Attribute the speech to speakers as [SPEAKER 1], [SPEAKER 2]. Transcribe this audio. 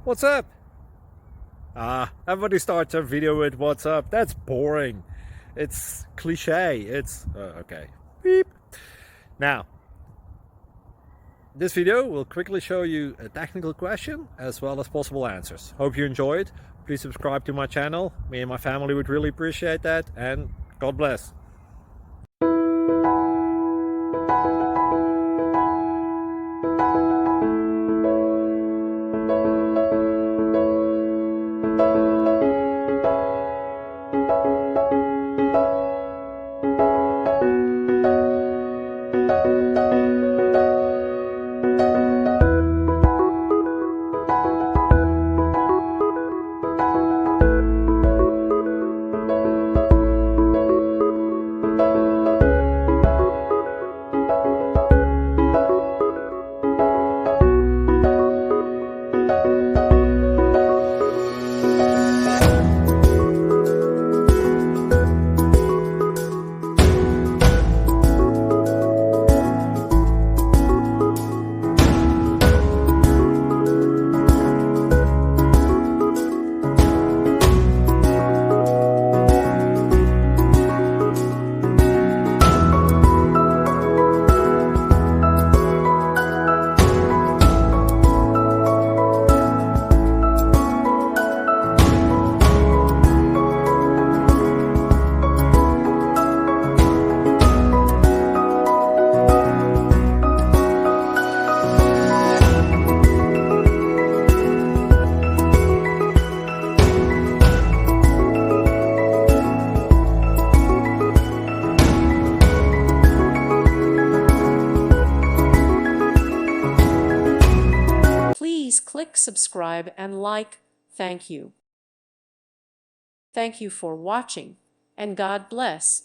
[SPEAKER 1] What's up? Everybody starts their video with what's up. That's boring. It's cliche. It's okay. Beep. Now, this video will quickly show you a technical question as well as possible answers. Hope you enjoyed. Please subscribe to my channel. Me and my family would really appreciate that, and God bless.
[SPEAKER 2] Please click subscribe and like. Thank you. Thank you for watching, and God bless.